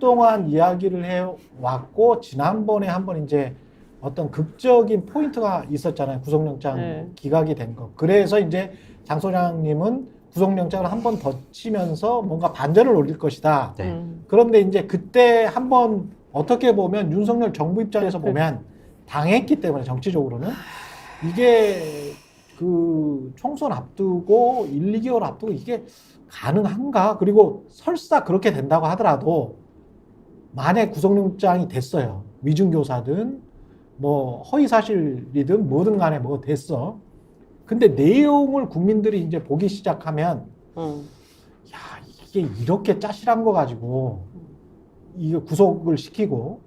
동안 이야기를 해왔고 지난번에 한번 이제 어떤 극적인 포인트가 있었잖아요. 구속영장 기각이 된 거. 그래서 이제 장 소장님은 구속영장을 한 번 더 치면서 뭔가 반전을 올릴 것이다. 네. 그런데 이제 그때 한번 어떻게 보면 윤석열 정부 입장에서 보면 당했기 때문에 정치적으로는 이게 그 총선 앞두고 1, 2개월 앞두고 이게 가능한가? 그리고 설사 그렇게 된다고 하더라도 만약 구속영장이 됐어요. 위증교사든 뭐 허위사실이든 뭐든 간에 뭐 됐어. 근데 내용을 국민들이 이제 보기 시작하면 야, 이게 이렇게 짜실한 거 가지고 이거 구속을 시키고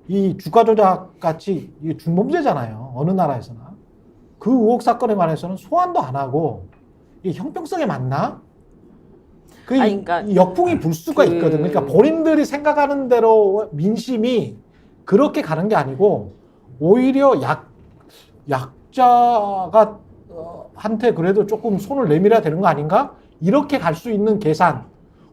이 주가 조작 같이 이게 중범죄잖아요. 어느 나라에서나. 그 의혹 사건에 관해서는 소환도 안 하고 이게 형평성에 맞나? 그러니까 역풍이 불 수가 있거든. 그러니까 본인들이 생각하는 대로 민심이 그렇게 가는 게 아니고 오히려 약자가 한테 그래도 조금 손을 내밀어야 되는 거 아닌가? 이렇게 갈 수 있는 계산.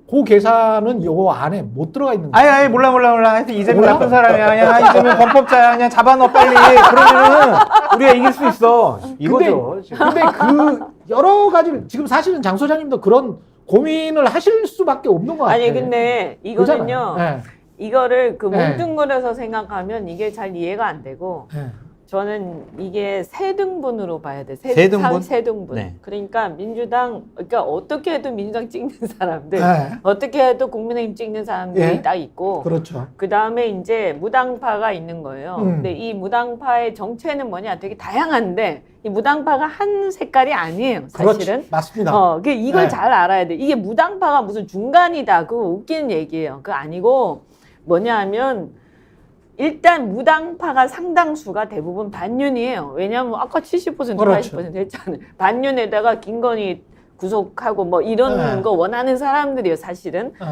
그 계산은 요 안에 못 들어가 있는 거야. 아예 몰라. 하여튼 이재명 나쁜 사람이야. 그냥 이재명 범법자야. 그냥 잡아넣어 빨리. 그러면은 우리가 이길 수 있어. 이거죠. 근데 그 여러 가지 지금 사실은 장 소장님도 그런 고민을 하실 수밖에 없는 것 같아요. 아니 근데 이거는요. 네. 이거를 그 네. 뭉뚱그려서 생각하면 이게 잘 이해가 안 되고 네. 저는 이게 세 등분으로 봐야 돼. 세 등분? 세 등분. 네. 그러니까 민주당, 그러니까 어떻게 해도 민주당 찍는 사람들, 네. 어떻게 해도 국민의힘 찍는 사람들이 예. 딱 있고, 그렇죠. 그 다음에 이제 무당파가 있는 거예요. 근데 이 무당파의 정체는 뭐냐? 되게 다양한데 이 무당파가 한 색깔이 아니에요. 사실은. 그렇지. 맞습니다. 이걸 네. 잘 알아야 돼. 이게 무당파가 무슨 중간이다. 그거 웃기는 얘기예요. 그거 아니고 뭐냐 하면 일단 무당파가 상당수가 대부분 반윤이에요. 왜냐하면 아까 70% 그렇죠. 80% 했잖아요. 반윤에다가 김건희 구속하고 뭐 이런 네. 거 원하는 사람들이에요. 사실은. 네.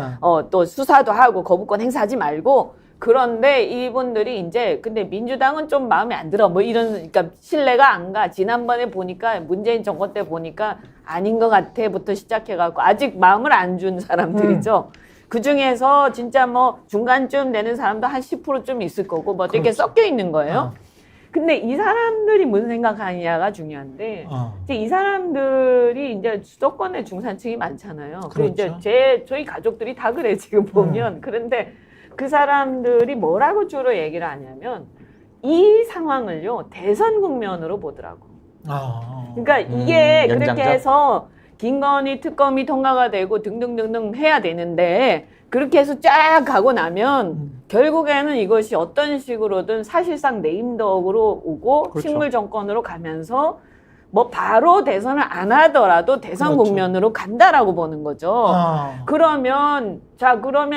또 수사도 하고 거부권 행사하지 말고. 그런데 이분들이 이제 근데 민주당은 좀 마음에 안 들어. 뭐 이런 그러니까 신뢰가 안 가. 지난번에 보니까 문재인 정권 때 보니까 아닌 것 같아부터 시작해갖고 아직 마음을 안 준 사람들이죠. 그 중에서 진짜 뭐 중간쯤 되는 사람도 한 10%쯤 있을 거고 뭐 이렇게 그렇죠. 섞여 있는 거예요. 근데 이 사람들이 무슨 생각하느냐가 중요한데 이제 이 사람들이 이제 수도권에 중산층이 많잖아요. 그렇죠. 그리고 이제 저희 가족들이 다 그래 지금 보면. 그런데 그 사람들이 뭐라고 주로 얘기를 하냐면 이 상황을요 대선 국면으로 보더라고. 그러니까 이게 그렇게 연장자? 해서 김건희 특검이 통과가 되고 등등등등 해야 되는데 그렇게 해서 쫙 가고 나면 결국에는 이것이 어떤 식으로든 사실상 네임덕으로 오고 그렇죠. 식물 정권으로 가면서 뭐 바로 대선을 안 하더라도 대선 그렇죠. 국면으로 간다라고 보는 거죠. 그러면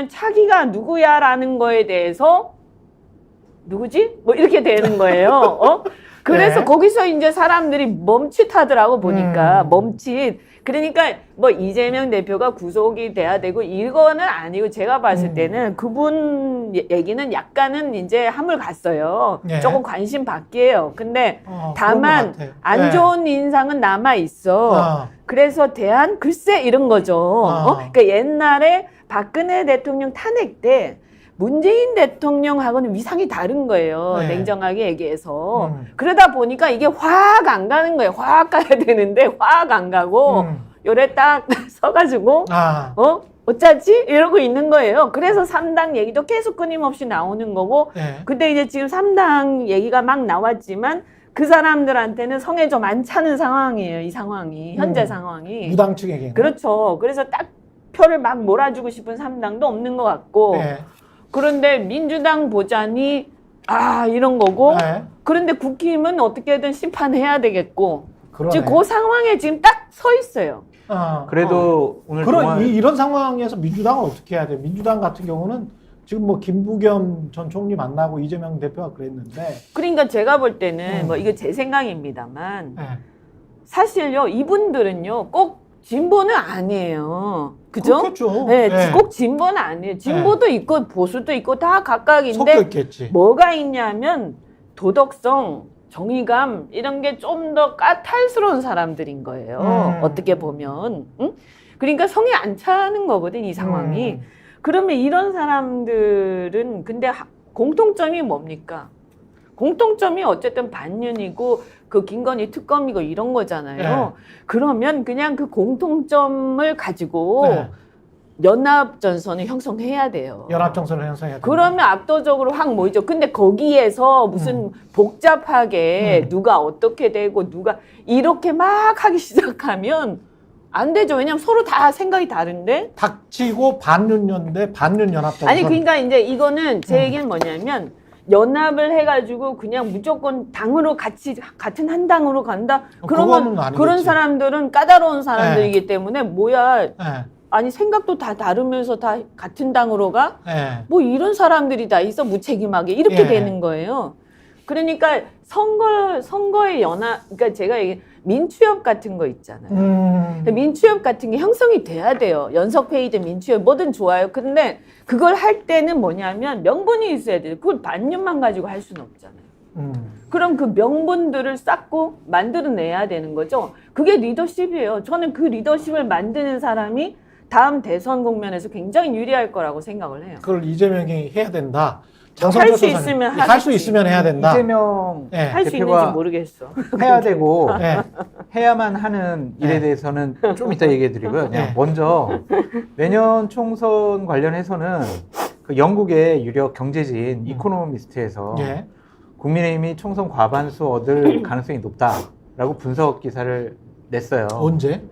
차기가 누구야라는 거에 대해서 누구지? 뭐 이렇게 되는 거예요. 그래서 네. 거기서 이제 사람들이 멈칫하더라고 보니까 멈칫. 그러니까 뭐 이재명 대표가 구속이 돼야 되고 이거는 아니고 제가 봤을 때는 그분 얘기는 약간은 이제 함을 갔어요. 네. 조금 관심 밖이에요. 근데 그런 다만 것 같아요. 안 네. 좋은 인상은 남아 있어. 그래서 대한 글쎄 이런 거죠. 그러니까 옛날에 박근혜 대통령 탄핵 때 문재인 대통령하고는 위상이 다른 거예요. 네. 냉정하게 얘기해서. 그러다 보니까 이게 확 안 가는 거예요. 확 가야 되는데 확 안 가고 요래 딱 서가지고 어쩌지? 이러고 있는 거예요. 그래서 3당 얘기도 계속 끊임없이 나오는 거고 네. 근데 이제 지금 3당 얘기가 막 나왔지만 그 사람들한테는 성에 좀 안 차는 상황이에요. 이 상황이. 현재 상황이. 무당 측에게는. 그렇죠. 그래서 딱 표를 막 몰아주고 싶은 3당도 없는 것 같고 네. 그런데 민주당 보자니 이런 거고 네. 그런데 국힘은 어떻게든 심판해야 되겠고 그러네. 지금 그 상황에 지금 딱 서 있어요. 그래도 오늘 이런 상황에서 민주당은 어떻게 해야 돼요? 민주당 같은 경우는 지금 뭐 김부겸 전 총리 만나고 이재명 대표가 그랬는데 그러니까 제가 볼 때는 뭐 이거 제 생각입니다만 사실요 이분들은요 꼭 진보는 아니에요. 그죠? 그렇겠죠. 네, 네. 꼭 진보는 아니에요. 진보도 있고 보수도 있고 다 각각인데 섞여 있겠지. 뭐가 있냐면 도덕성, 정의감 이런 게 좀 더 까탈스러운 사람들인 거예요. 어떻게 보면. 응? 그러니까 성이 안 차는 거거든 이 상황이. 그러면 이런 사람들은 근데 공통점이 뭡니까? 공통점이 어쨌든 반윤이고 그 김건희 특검이고 이런 거잖아요. 네. 그러면 그냥 그 공통점을 가지고 네. 연합전선을 형성해야 돼요. 연합정선을 형성해야 된다. 그러면 압도적으로 확 모이죠. 근데 거기에서 무슨 복잡하게 누가 어떻게 되고 누가 이렇게 막 하기 시작하면 안 되죠. 왜냐면 서로 다 생각이 다른데. 닥치고 반윤연대 반윤연합정선. 아니 그러니까 이제 이거는 제 얘기는 뭐냐면 연합을 해가지고 그냥 무조건 당으로 같은 한 당으로 간다. 그거는 그러면 아니겠지. 그런 사람들은 까다로운 사람들이기 때문에 뭐야. 네. 아니 생각도 다 다르면서 다 같은 당으로 가? 네. 뭐 이런 사람들이 다 있어 무책임하게 이렇게 예. 되는 거예요. 그러니까 선거의 연합, 그러니까 제가 얘기 민추협 같은 거 있잖아요. 근데 민추협 같은 게 형성이 돼야 돼요. 연석회의든 민추협 뭐든 좋아요. 근데 그걸 할 때는 뭐냐면 명분이 있어야 돼요. 그걸 반년만 가지고 할 수는 없잖아요. 그럼 그 명분들을 쌓고 만들어내야 되는 거죠. 그게 리더십이에요. 저는 그 리더십을 만드는 사람이 다음 대선 국면에서 굉장히 유리할 거라고 생각을 해요. 그걸 이재명이 해야 된다. 할 수 있으면 할 수 하겠지. 있으면 해야 된다. 이재명 네. 할 수 있는지 대표가 모르겠어. 해야 되고 네. 해야만 하는 일에 네. 대해서는 좀 이따 얘기해 드리고요. 그냥 네. 먼저 내년 총선 관련해서는 그 영국의 유력 경제지인 이코노미스트에서 예. 국민의힘이 총선 과반수 얻을 가능성이 높다라고 분석 기사를 냈어요. 언제?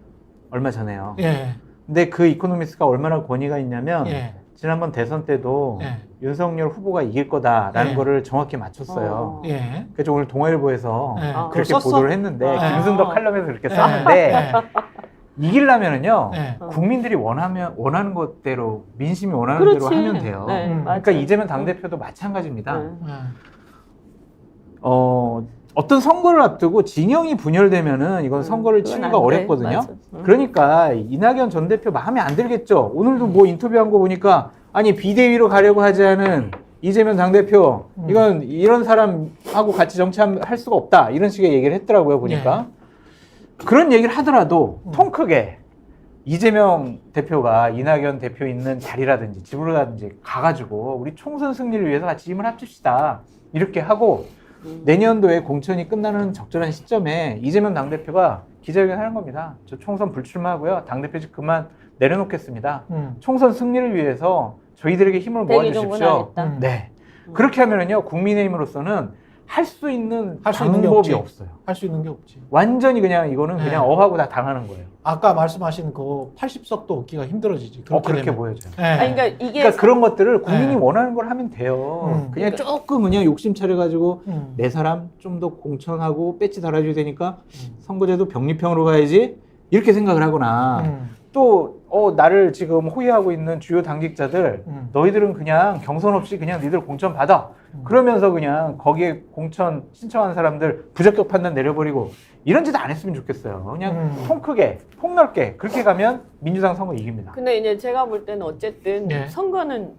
얼마 전에요. 예. 근데 그 이코노미스트가 얼마나 권위가 있냐면 예. 지난번 대선 때도 예. 윤석열 후보가 이길 거다라는 예. 거를 정확히 맞췄어요. 예. 그래서 오늘 동아일보에서 예. 그렇게 그걸 썼어? 보도를 했는데 아. 김승덕 칼럼에서 그렇게 예. 썼는데 예. 이기려면은요 예. 국민들이 원하는 것대로 민심이 원하는 대로 하면 돼요. 네, 맞아요. 그러니까 이재명 당대표도 마찬가지입니다. 네. 예. 어떤 선거를 앞두고 진영이 분열되면은 이건 선거를 그건 치기가 안 돼. 어렵거든요. 맞아. 그러니까 이낙연 전 대표 마음에 안 들겠죠. 오늘도 뭐 인터뷰한 거 보니까 아니 비대위로 가려고 하지 않은 이재명 당대표 이건 이런 사람하고 같이 정치할 수가 없다 이런 식의 얘기를 했더라고요 보니까. 그런 얘기를 하더라도 통 크게 이재명 대표가 이낙연 대표 있는 자리라든지 집으로 가든지 가가지고 우리 총선 승리를 위해서 같이 힘을 합칩시다 이렇게 하고 내년도에 공천이 끝나는 적절한 시점에 이재명 당대표가 기자회견 하는 겁니다. 저 총선 불출마하고요. 당대표직 그만 내려놓겠습니다. 총선 승리를 위해서 저희들에게 힘을 모아주십시오. 네. 그렇게 하면은요, 국민의힘으로서는 할 수 있는 할 수 있는 게 방법이 없지. 없어요. 할 수 있는 게 없지. 완전히 그냥 이거는 네. 그냥 어하고 다 당하는 거예요. 아까 말씀하신 그 80석도 얻기가 힘들어지지. 그렇게 되면. 보여져요. 예. 아니, 그러니까 이게 그러니까 그런 것들을 국민이 네. 원하는 걸 하면 돼요. 그냥 조금 그냥 욕심 차려가지고 내 사람 좀 더 공천하고 배지 달아줘야 되니까 선거제도 병립형으로 가야지 이렇게 생각을 하거나 또 나를 지금 호위하고 있는 주요 당직자들 너희들은 그냥 경선 없이 그냥 니들 공천 받아 그러면서 그냥 거기에 공천 신청한 사람들 부적격 판단 내려버리고 이런 짓 안 했으면 좋겠어요. 그냥 통 크게 폭넓게 그렇게 가면 민주당 선거 이깁니다. 근데 이제 제가 볼 때는 어쨌든 네. 선거는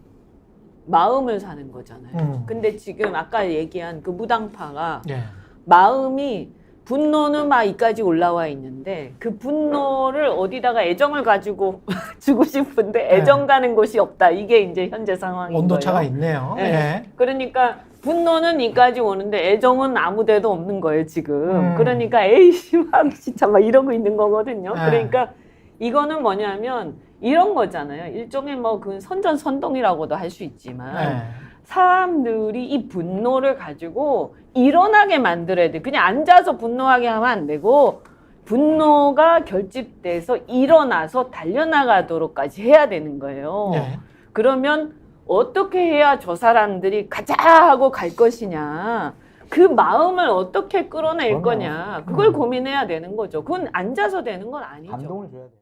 마음을 사는 거잖아요. 근데 지금 아까 얘기한 그 무당파가 예. 마음이 분노는 막 이까지 올라와 있는데 그 분노를 어디다가 애정을 가지고 주고 싶은데 애정 가는 곳이 없다. 이게 이제 현재 상황인 온도차가 거예요. 있네요. 네. 예. 그러니까 분노는 이까지 오는데 애정은 아무 데도 없는 거예요 지금. 그러니까 에이씨 막 진짜 막 이러고 있는 거거든요. 네. 그러니까 이거는 뭐냐면 이런 거잖아요. 일종의 뭐 그 선전선동이라고도 할 수 있지만 예. 사람들이 이 분노를 가지고 일어나게 만들어야 돼. 그냥 앉아서 분노하게 하면 안 되고 분노가 결집돼서 일어나서 달려나가도록까지 해야 되는 거예요. 예. 그러면 어떻게 해야 저 사람들이 가자 하고 갈 것이냐. 그 마음을 어떻게 끌어낼 그럼요. 거냐. 그걸 고민해야 되는 거죠. 그건 앉아서 되는 건 아니죠. 감동을 줘야 돼.